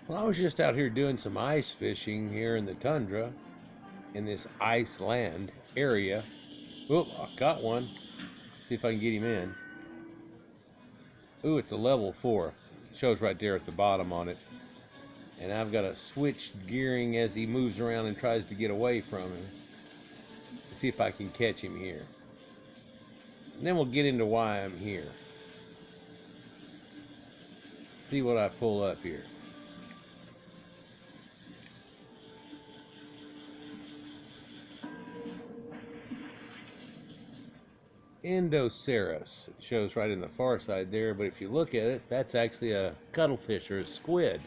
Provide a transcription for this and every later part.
Well, I was just out here doing some ice fishing here in the tundra in this ice land area. Oop, I caught one. See if I can get him in. Ooh, it's a level 4. Shows right there at the bottom on it. And I've got to switch gearing as he moves around and tries to get away from him. Let's see if I can catch him here. And then we'll get into why I'm here. See what I pull up here. Endoceras. It shows right in the far side there, but if you look at it, that's actually a cuttlefish or a squid.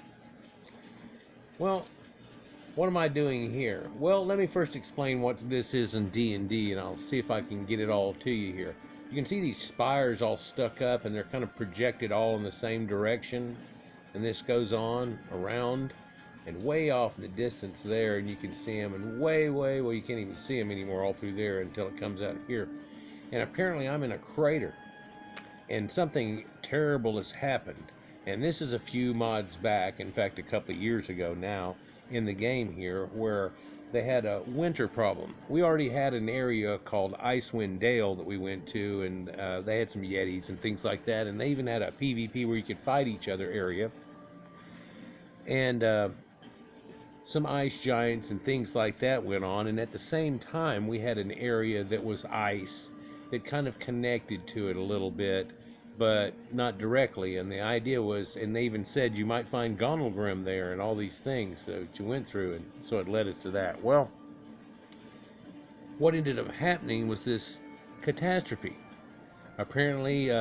Well, what am I doing here? Well, let me first explain what this is in D&D, and I'll see if I can get it all to you here. You can see these spires all stuck up, and they're kind of projected all in the same direction, and this goes on around and way off in the distance there, and you can see them, and way, well, you can't even see them anymore all through there until it comes out here. And apparently I'm in a crater, and something terrible has happened. And this is a few mods back, in fact a couple of years ago now, in the game here, where they had a winter problem. We already had an area called Icewind Dale that we went to, and they had some Yetis and things like that, and they even had a PvP where you could fight each other area. And some ice giants and things like that went on, and at the same time we had an area that was ice that kind of connected to it a little bit, but not directly. And the idea was, and they even said you might find Gonalgrim there and all these things that you went through, and so it led us to that. Well, what ended up happening was this catastrophe. Apparently,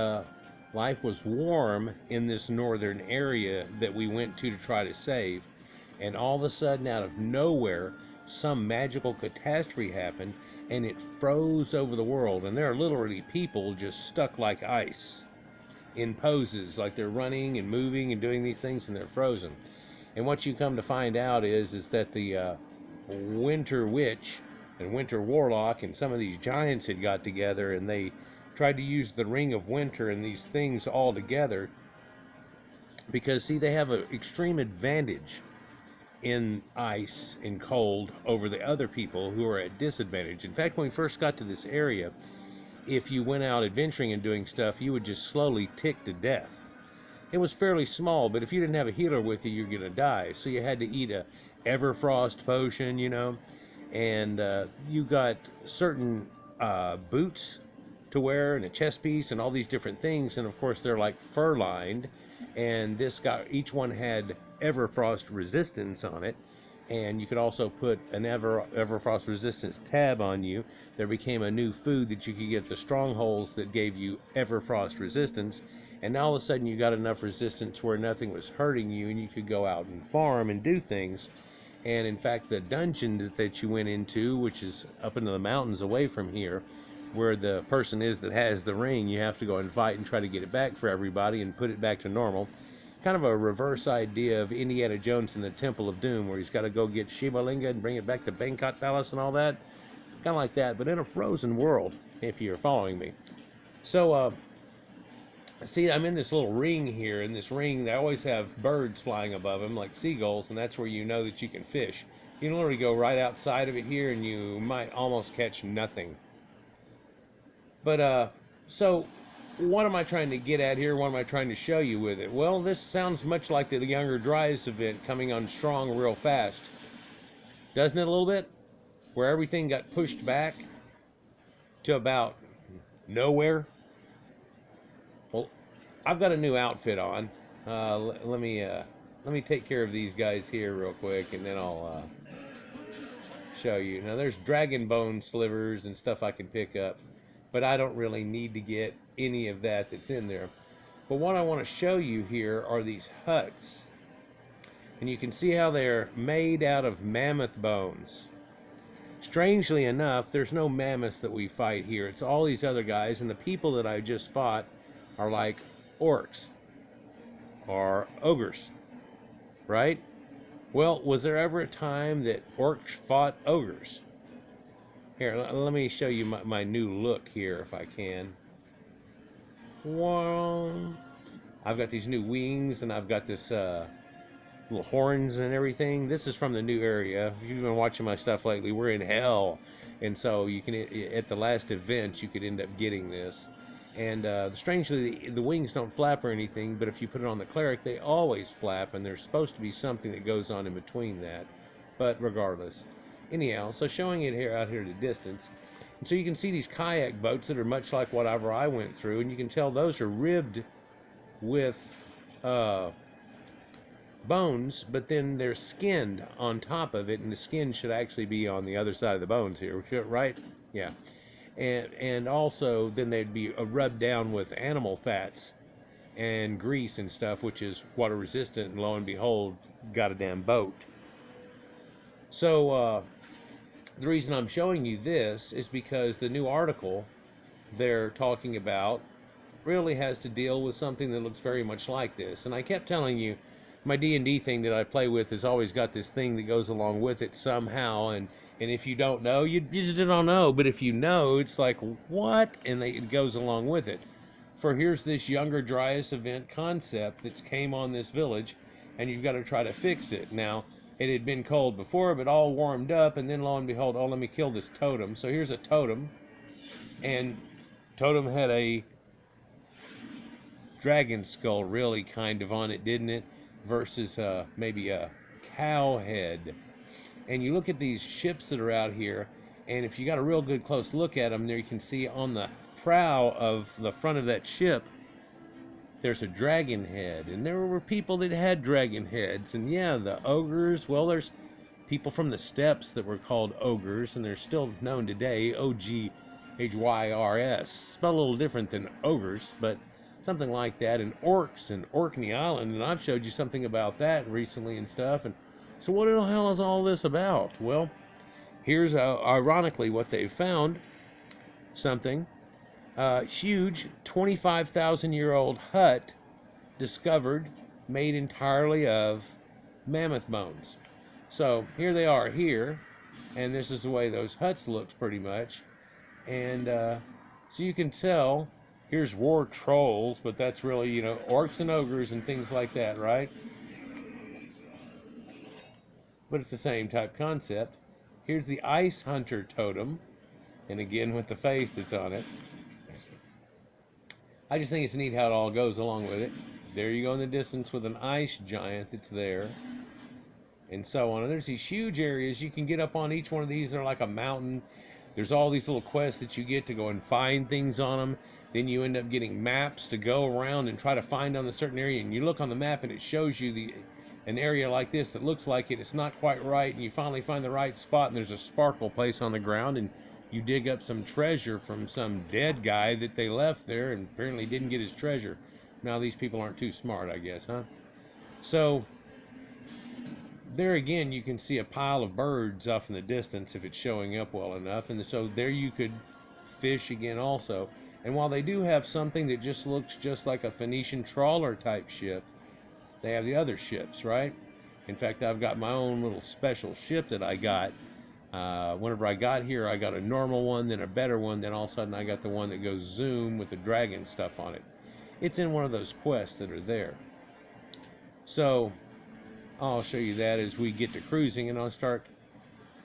life was warm in this northern area that we went to try to save, and all of a sudden, out of nowhere, some magical catastrophe happened, and it froze over the world, and there are literally people just stuck like ice in poses, like they're running and moving and doing these things, and they're frozen. And what you come to find out is that the Winter Witch and Winter Warlock and some of these giants had got together, and they tried to use the Ring of Winter and these things all together, because see, they have an extreme advantage in ice and cold over the other people who are at disadvantage. In fact, when we first got to this area, if you went out adventuring and doing stuff, you would just slowly tick to death. It was fairly small, but if you didn't have a healer with you, you're gonna die. So you had to eat a Everfrost potion, you know, and you got certain boots to wear and a chest piece and all these different things, and of course they're like fur lined, and each one had Everfrost resistance on it, and you could also put an Everfrost resistance tab on you. There became a new food that you could get, the strongholds, that gave you Everfrost resistance, and now all of a sudden you got enough resistance where nothing was hurting you, and you could go out and farm and do things. And in fact, the dungeon that you went into, which is up into the mountains away from here, where the person is that has the ring, you have to go and fight and try to get it back for everybody and put it back to normal. Kind of a reverse idea of Indiana Jones in the Temple of Doom, where he's got to go get Shiva Linga and bring it back to Bangkok Palace and all that. Kind of like that, but in a frozen world, if you're following me. So, see, I'm in this little ring here. In this ring, they always have birds flying above them, like seagulls, and that's where you know that you can fish. You can literally go right outside of it here, and you might almost catch nothing. But, so what am I trying to get at here? What am I trying to show you with it? Well, this sounds much like the Younger Dryas event coming on strong real fast. Doesn't it a little bit? Where everything got pushed back to about nowhere. Well, I've got a new outfit on. Let me take care of these guys here real quick, and then I'll show you. Now, there's dragon bone slivers and stuff I can pick up, but I don't really need to get any of that's in there. But what I want to show you here are these huts, and you can see how they're made out of mammoth bones. Strangely enough, there's no mammoths that we fight here. It's all these other guys, and the people that I just fought are like orcs or ogres, right? Well, was there ever a time that orcs fought ogres? Here, let me show you my new look here, if I can. Well, I've got these new wings, and I've got this little horns and everything. This is from the new area. If you've been watching my stuff lately, we're in hell. And so you can, at the last event, you could end up getting this. And strangely, the wings don't flap or anything, but if you put it on the cleric, they always flap, and there's supposed to be something that goes on in between that. But regardless. Anyhow, so showing it here out here at a distance. And so you can see these kayak boats that are much like whatever I went through, and you can tell those are ribbed with bones, but then they're skinned on top of it, and the skin should actually be on the other side of the bones here, right? Yeah. And also then they'd be rubbed down with animal fats and grease and stuff, which is water resistant, and lo and behold, got a damn boat. So the reason I'm showing you this is because the new article they're talking about really has to deal with something that looks very much like this. And I kept telling you, my D&D thing that I play with has always got this thing that goes along with it somehow, and if you don't know, you just don't know. But if you know, it's like, what? And it goes along with it. For here's this Younger Dryas event concept that's came on this village, and you've got to try to fix it. Now, it had been cold before, but all warmed up, and then lo and behold, oh, let me kill this totem. So here's a totem, and totem had a dragon skull really kind of on it, didn't it? Versus maybe a cow head. And you look at these ships that are out here, and if you got a real good close look at them, there you can see on the prow of the front of that ship, there's a dragon head. And there were people that had dragon heads. And yeah, the ogres, well, there's people from the steppes that were called ogres, and they're still known today, O-G-H-Y-R-S. Spelled a little different than ogres, but something like that. And orcs and Orkney Island, and I've showed you something about that recently and stuff. And so what the hell is all this about? Well, here's ironically what they found. Something. Huge 25,000-year-old hut discovered, made entirely of mammoth bones. So here they are here, and this is the way those huts looked pretty much. And so you can tell, here's war trolls, but that's really, you know, orcs and ogres and things like that, right? But it's the same type concept. Here's the ice hunter totem, and again with the face that's on it. I just think it's neat how it all goes along with it. There you go in the distance with an ice giant that's there, and so on. And there's these huge areas. You can get up on each one of these. They're like a mountain. There's all these little quests that you get to go and find things on them. Then you end up getting maps to go around and try to find on a certain area. And you look on the map and it shows you an area like this that looks like it. It's not quite right. And you finally find the right spot, and there's a sparkle place on the ground. And you dig up some treasure from some dead guy that they left there and apparently didn't get his treasure. Now, these people aren't too smart, I guess, huh? So there again, you can see a pile of birds off in the distance if it's showing up well enough. And so there you could fish again also. And while they do have something that just looks just like a Phoenician trawler type ship, they have the other ships, right? In fact, I've got my own little special ship that I got. Whenever I got here, I got a normal one, then a better one, then all of a sudden I got the one that goes zoom with the dragon stuff on it. It's in one of those quests that are there. So I'll show you that as we get to cruising, and I'll start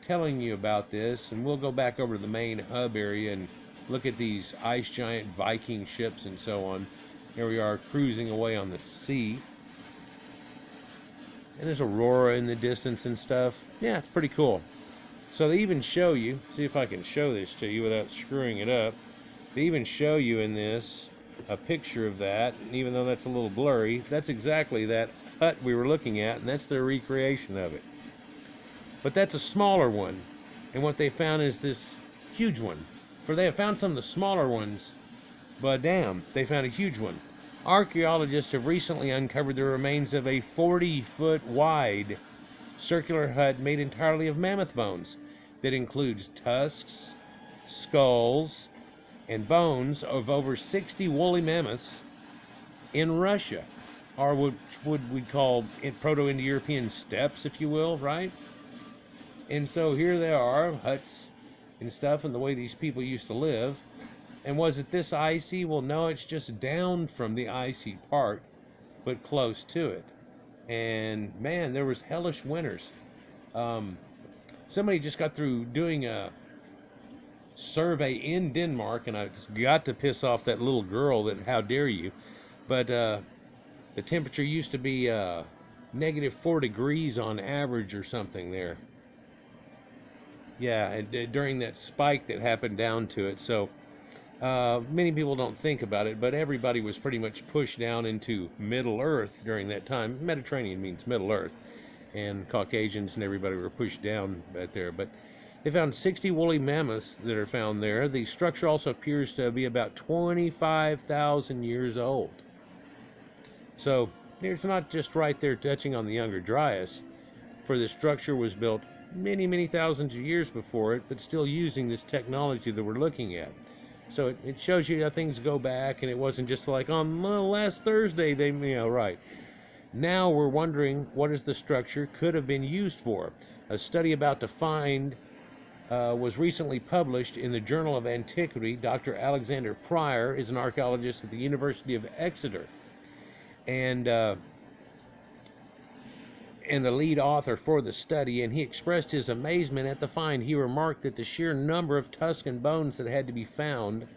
telling you about this, and we'll go back over to the main hub area and look at these ice giant Viking ships and so on. Here we are cruising away on the sea. And there's Aurora in the distance and stuff. Yeah, it's pretty cool. So they even show you, see if I can show this to you without screwing it up. They even show you in this a picture of that, and even though that's a little blurry, that's exactly that hut we were looking at, and that's their recreation of it. But that's a smaller one, and what they found is this huge one. For they have found some of the smaller ones, but damn, they found a huge one. Archaeologists have recently uncovered the remains of a 40-foot wide circular hut made entirely of mammoth bones that includes tusks, skulls, and bones of over 60 woolly mammoths in Russia, or what we call Proto-Indo-European steppes, if you will, right? And so here they are, huts and stuff, and the way these people used to live. And was it this icy? Well, no, it's just down from the icy part, but close to it. and man, there was hellish winters. Um, Somebody just got through doing a survey in Denmark, and I got to piss off that little girl that how dare you, but the temperature used to be -4 degrees on average or something there. Yeah, during that spike that happened down to it. So many people don't think about it, but everybody was pretty much pushed down into Middle Earth during that time. Mediterranean means Middle Earth, and Caucasians and everybody were pushed down back there. But they found 60 woolly mammoths that are found there. The structure also appears to be about 25,000 years old. So there's not just right there touching on the Younger Dryas, for the structure was built many, many thousands of years before it, but still using this technology that we're looking at. So it shows you how things go back, and it wasn't just like on last Thursday they, right. Now we're wondering what is the structure could have been used for. A study about to find was recently published in the Journal of Antiquity. Dr. Alexander Pryor is an archaeologist at the University of Exeter, and the lead author for the study, and he expressed his amazement at the find. He remarked that the sheer number of Tuscan bones that had to be found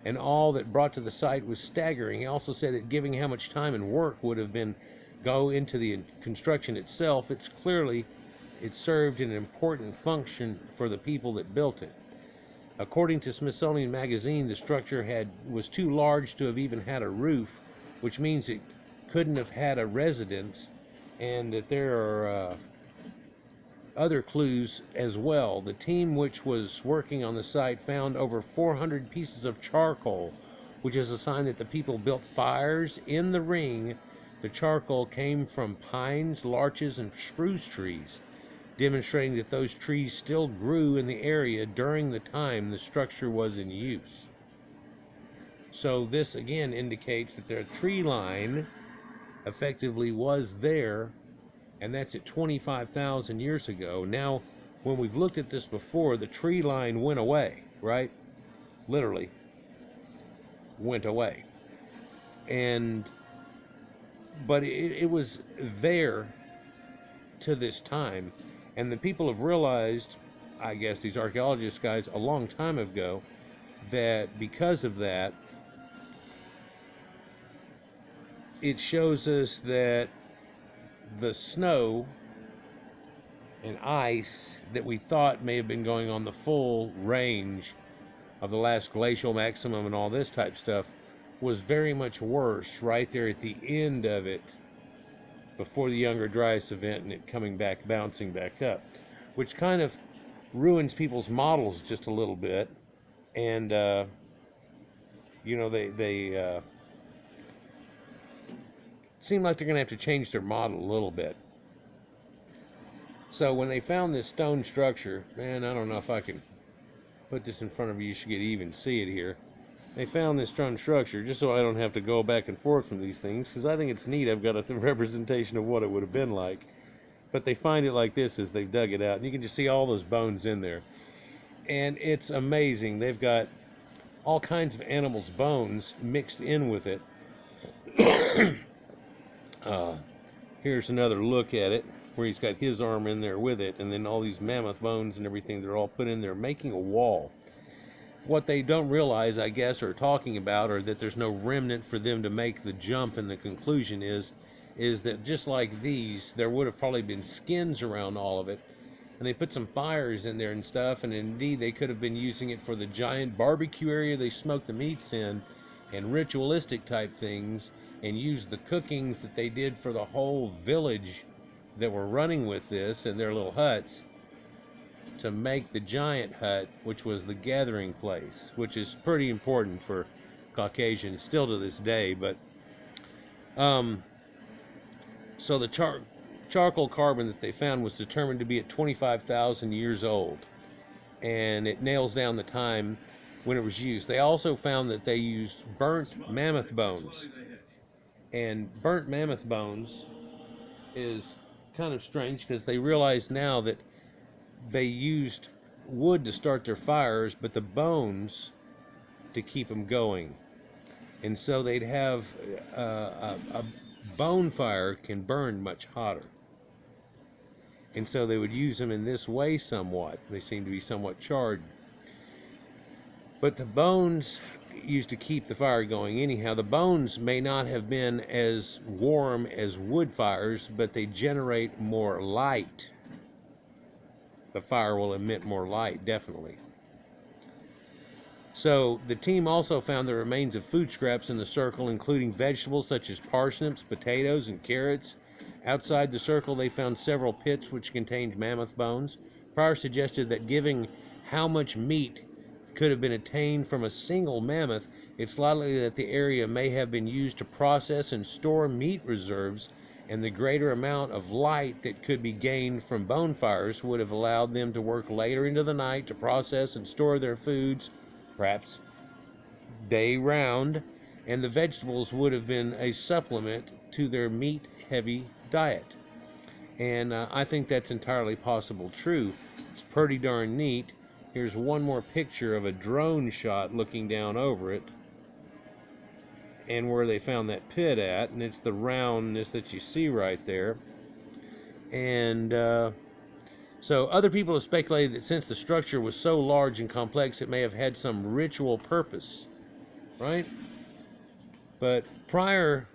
and all that brought to the site was staggering. He also said that given how much time and work would have been go into the construction itself, it's clearly it served an important function for the people that built it. According to Smithsonian Magazine, the structure was too large to have even had a roof, which means it couldn't have had a residence, and that there are other clues as well. The team which was working on the site found over 400 pieces of charcoal, which is a sign that the people built fires in the ring. The charcoal came from pines, larches, and spruce trees, demonstrating that those trees still grew in the area during the time the structure was in use. So this again indicates that their tree line effectively was there, and that's at 25,000 years ago. Now, when we've looked at this before, the tree line went away, right? Literally went away. But it was there to this time, and the people have realized, I guess these archaeologist guys, a long time ago, that because of that, it shows us that the snow and ice that we thought may have been going on the full range of the last glacial maximum and all this type stuff was very much worse right there at the end of it before the Younger Dryas event, and it coming back, bouncing back up, which kind of ruins people's models just a little bit. And they seem like they're going to have to change their model a little bit. So when they found this stone structure, man, I don't know if I can put this in front of you so you could even see it here. They found this stone structure, just so I don't have to go back and forth from these things, because I think it's neat. I've got a representation of what it would have been like. But they find it like this as they've dug it out, and you can just see all those bones in there. And it's amazing. They've got all kinds of animals' bones mixed in with it. Here's another look at it, where he's got his arm in there with it, and then all these mammoth bones and everything, they're all put in there, making a wall. What they don't realize, I guess, or talking about, or that there's no remnant for them to make the jump, and the conclusion is that just like these, there would have probably been skins around all of it, and they put some fires in there and stuff, and indeed they could have been using it for the giant barbecue area they smoke the meats in, and ritualistic type things, and use the cookings that they did for the whole village that were running with this and their little huts to make the giant hut, which was the gathering place, which is pretty important for Caucasians still to this day. But so the charcoal carbon that they found was determined to be at 25,000 years old, and it nails down the time when it was used. They also found that they used burnt mammoth bones, and burnt mammoth bones is kind of strange because they realize now that they used wood to start their fires, but the bones to keep them going. And so they'd have bone fire can burn much hotter. And so they would use them in this way somewhat. They seem to be somewhat charred. But the bones used to keep the fire going anyhow. The bones may not have been as warm as wood fires, but they generate more light. The fire will emit more light, definitely. So the team also found the remains of food scraps in the circle, including vegetables such as parsnips, potatoes, and carrots. Outside the circle, they found several pits which contained mammoth bones. Pryor suggested that given how much meat could have been attained from a single mammoth, it's likely that the area may have been used to process and store meat reserves, and the greater amount of light that could be gained from bone fires would have allowed them to work later into the night to process and store their foods, perhaps day round, and the vegetables would have been a supplement to their meat heavy diet. And I think that's entirely possible true. It's pretty darn neat. Here's one more picture of a drone shot looking down over it and where they found that pit at, and it's the roundness that you see right there. And so other people have speculated that since the structure was so large and complex, it may have had some ritual purpose, right? But Pryor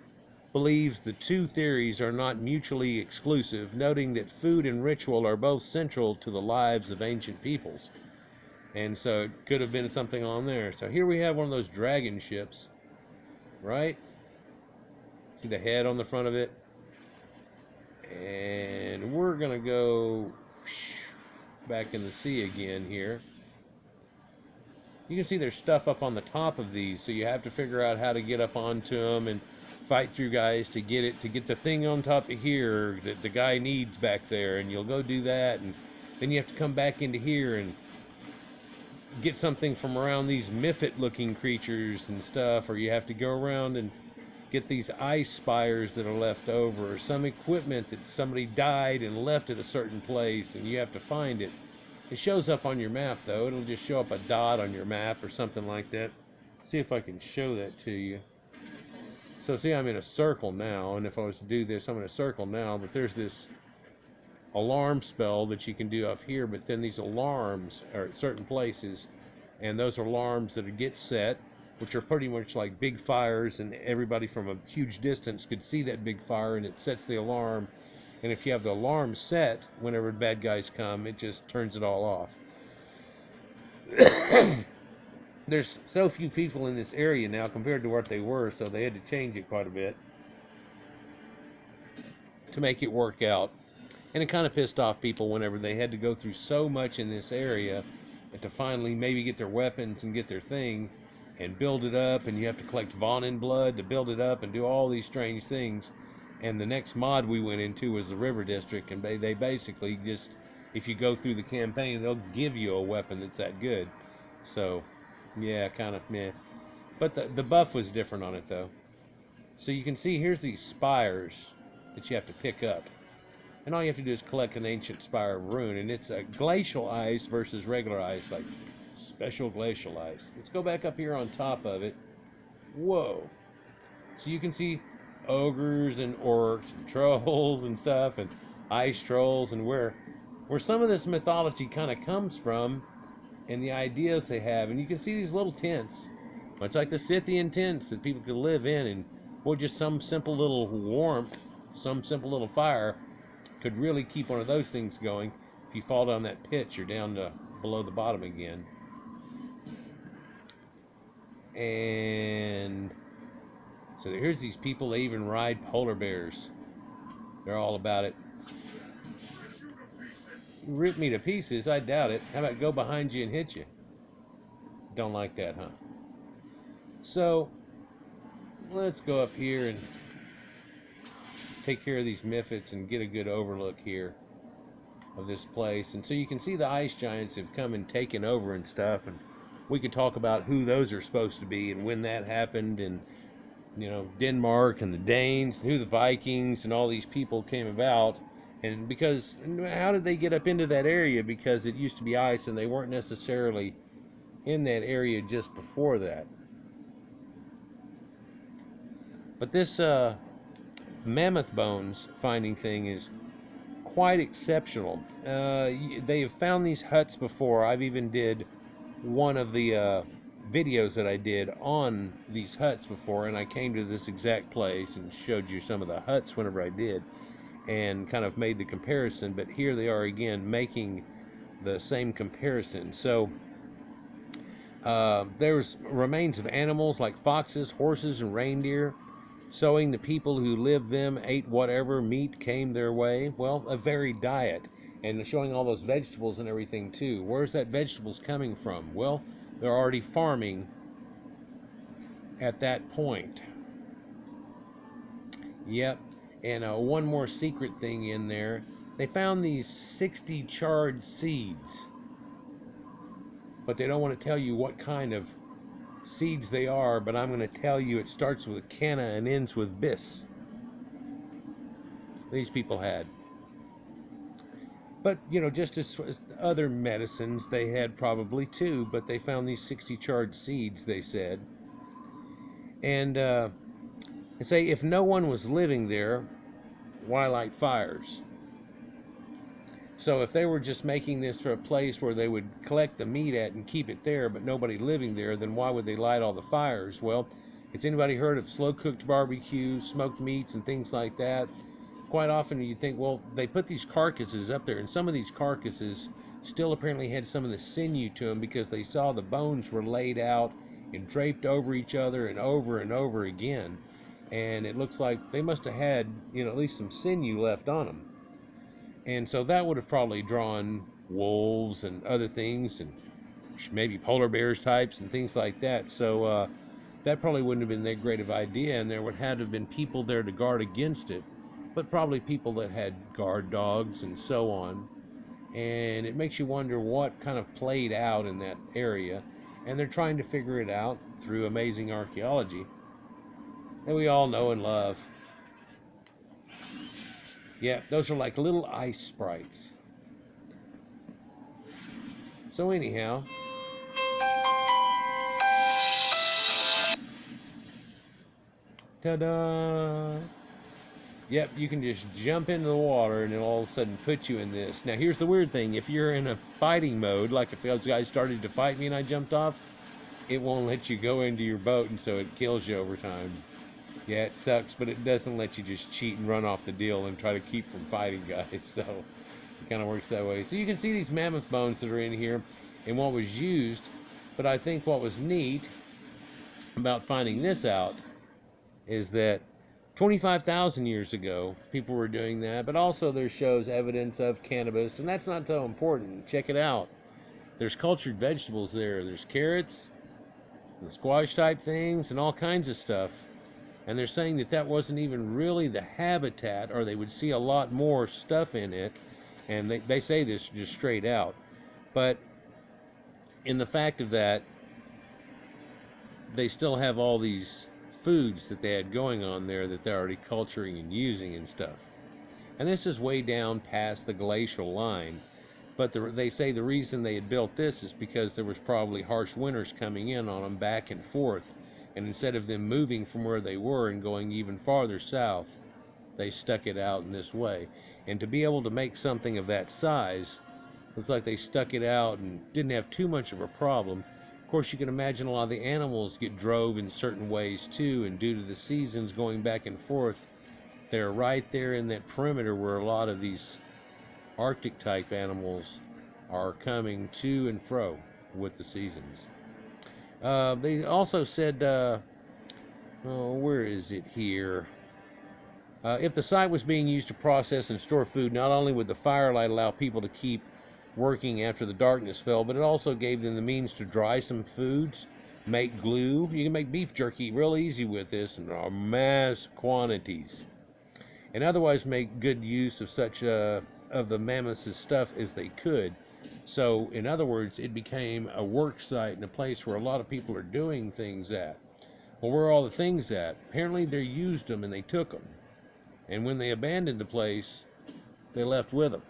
believes the two theories are not mutually exclusive, noting that food and ritual are both central to the lives of ancient peoples. And so it could have been something on there. So here we have one of those dragon ships, right? See the head on the front of it? And we're going to go back in the sea again here. You can see there's stuff up on the top of these, so you have to figure out how to get up onto them and fight through guys to get the thing on top of here that the guy needs back there, and you'll go do that, and then you have to come back into here and get something from around these Mammoth looking creatures and stuff, or you have to go around and get these ice spires that are left over, or some equipment that somebody died and left at a certain place, and you have to find it. It shows up on your map, though. It'll just show up a dot on your map or something like that. See if I can show that to you. So see, I'm in a circle now, and if I was to do this, I'm in a circle now, but there's this alarm spell that you can do up here, but then these alarms are at certain places, and those are alarms that get set, which are pretty much like big fires, and everybody from a huge distance could see that big fire, and it sets the alarm. And if you have the alarm set, whenever bad guys come, it just turns it all off. There's so few people in this area now compared to what they were, so they had to change it quite a bit to make it work out. And it kind of pissed off people whenever they had to go through so much in this area and to finally maybe get their weapons and get their thing and build it up, and you have to collect Vonin blood to build it up and do all these strange things. And the next mod we went into was the River District, and they basically just, if you go through the campaign, they'll give you a weapon that's that good. So, yeah, kind of meh. But the buff was different on it, though. So you can see here's these spires that you have to pick up. And all you have to do is collect an ancient spire of rune, and it's a glacial ice versus regular ice, like special glacial ice. Let's go back up here on top of it. Whoa. So you can see ogres and orcs and trolls and stuff, and ice trolls, and where some of this mythology kind of comes from and the ideas they have. And you can see these little tents, much like the Scythian tents that people could live in, and boy, just some simple little warmth, some simple little fire could really keep one of those things going. If you fall down that pit, you're down to below the bottom again. And so here's these people, they even ride polar bears. They're all about it. Rip me to pieces? I doubt it. How about go behind you and hit you? Don't like that, huh? So let's go up here and take care of these Mammoths and get a good overlook here of this place. And so you can see the ice giants have come and taken over and stuff, and we could talk about who those are supposed to be and when that happened, and you know, Denmark and the Danes, and who the Vikings and all these people came about. And because, how did they get up into that area? Because it used to be ice, and they weren't necessarily in that area just before that. But this mammoth bones finding thing is quite exceptional. They have found these huts before. I've even did one of the videos that I did on these huts before, and I came to this exact place and showed you some of the huts whenever I did, and kind of made the comparison. But here they are again making the same comparison. So there's remains of animals like foxes, horses, and reindeer, showing the people who lived them ate whatever meat came their way. Well, a varied diet, and showing all those vegetables and everything too. Where's that vegetables coming from? Well, they're already farming at that point. Yep. And one more secret thing in there. They found these 60 charred seeds, but they don't want to tell you what kind of seeds they are, but I'm going to tell you it starts with canna and ends with bis. These people had. But, you know, just as other medicines, they had probably too, but they found these 60 charred seeds, they said. And they say if no one was living there, why light fires? So if they were just making this for a place where they would collect the meat at and keep it there, but nobody living there, then why would they light all the fires? Well, has anybody heard of slow-cooked barbecue, smoked meats, and things like that? Quite often you think, well, they put these carcasses up there, and some of these carcasses still apparently had some of the sinew to them because they saw the bones were laid out and draped over each other and over again. And it looks like they must have had, you know, at least some sinew left on them. And so that would have probably drawn wolves and other things, and maybe polar bears types and things like that. So that probably wouldn't have been that great of an idea, and there would have to have been people there to guard against it, but probably people that had guard dogs and so on. And it makes you wonder what kind of played out in that area, and they're trying to figure it out through amazing archaeology that we all know and love. Yeah, those are like little ice sprites. So anyhow, ta-da! Yep, you can just jump into the water and it'll all of a sudden put you in this. Now here's the weird thing. If you're in a fighting mode, like if those guys started to fight me and I jumped off, it won't let you go into your boat, and so it kills you over time. Yeah, it sucks, but it doesn't let you just cheat and run off the deal and try to keep from fighting guys. So it kind of works that way. So you can see these mammoth bones that are in here and what was used. But I think what was neat about finding this out is that 25,000 years ago, people were doing that. But also there shows evidence of cannabis, and that's not so important. Check it out. There's cultured vegetables there. There's carrots, and squash type things, and all kinds of stuff. And they're saying that that wasn't even really the habitat, or they would see a lot more stuff in it. And they say this just straight out. But in the fact of that, they still have all these foods that they had going on there that they're already culturing and using and stuff. And this is way down past the glacial line. But they say the reason they had built this is because there was probably harsh winters coming in on them back and forth. And instead of them moving from where they were and going even farther south, they stuck it out in this way. And to be able to make something of that size, looks like they stuck it out and didn't have too much of a problem. Of course, you can imagine a lot of the animals get drove in certain ways too, and due to the seasons going back and forth, they're right there in that perimeter where a lot of these Arctic type animals are coming to and fro with the seasons. They also said, where is it here? If the site was being used to process and store food, not only would the firelight allow people to keep working after the darkness fell, but it also gave them the means to dry some foods, make glue. You can make beef jerky real easy with this in mass quantities, and otherwise make good use of such of the mammoth's stuff as they could. So, in other words, it became a work site and a place where a lot of people are doing things at. Well, where are all the things at? Apparently they used them and they took them. And when they abandoned the place, they left with them.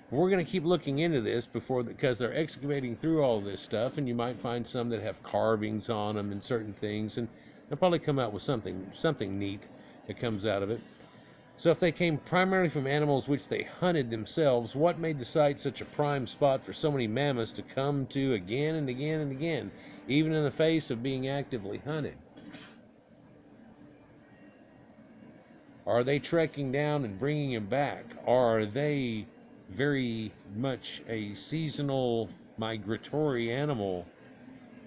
We're going to keep looking into this because they're excavating through all this stuff, and you might find some that have carvings on them and certain things. And They'll probably come out with something neat that comes out of it. So if they came primarily from animals which they hunted themselves, what made the site such a prime spot for so many mammoths to come to again and again and again, even in the face of being actively hunted? Are they trekking down and bringing them back? Or are they very much a seasonal migratory animal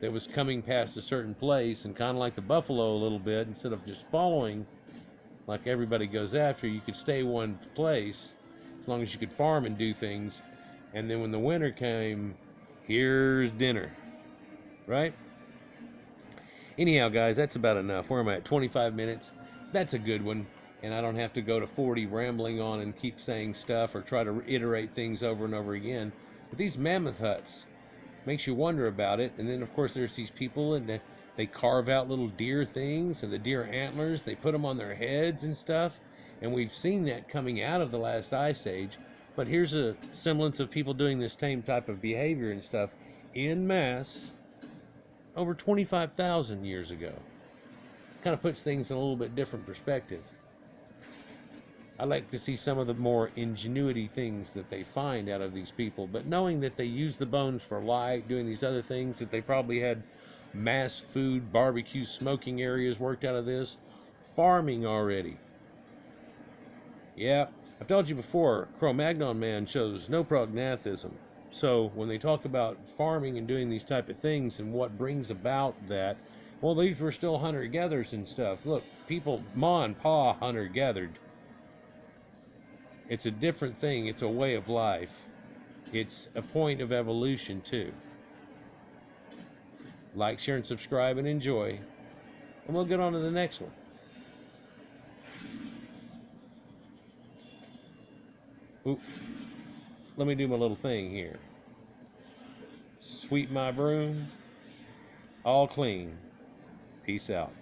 that was coming past a certain place, and kind of like the buffalo a little bit, instead of just following like everybody goes after, you could stay one place as long as you could farm and do things, and then when the winter came, here's dinner, right? Anyhow, guys, that's about enough. Where am I at? 25 minutes. That's a good one, and I don't have to go to 40 rambling on and keep saying stuff or try to reiterate things over and over again. But these mammoth huts makes you wonder about it. And then of course there's these people, and they carve out little deer things, and the deer antlers, they put them on their heads and stuff, and we've seen that coming out of the last ice age. But here's a semblance of people doing this same type of behavior and stuff in mass over 25,000 years ago. Kind of puts things in a little bit different perspective. I like to see some of the more ingenuity things that they find out of these people, but knowing that they use the bones for light, doing these other things, that they probably had mass food, barbecue, smoking areas worked out of this, farming already. Yeah, I've told you before, Cro-Magnon man shows no prognathism. So when they talk about farming and doing these type of things and what brings about that, well, these were still hunter-gatherers and stuff. Look, people, Ma and Pa hunter-gathered. It's a different thing. It's a way of life. It's a point of evolution too. Like, share, and subscribe, and enjoy. And we'll get on to the next one. Oop. Let me do my little thing here. Sweep my broom. All clean. Peace out.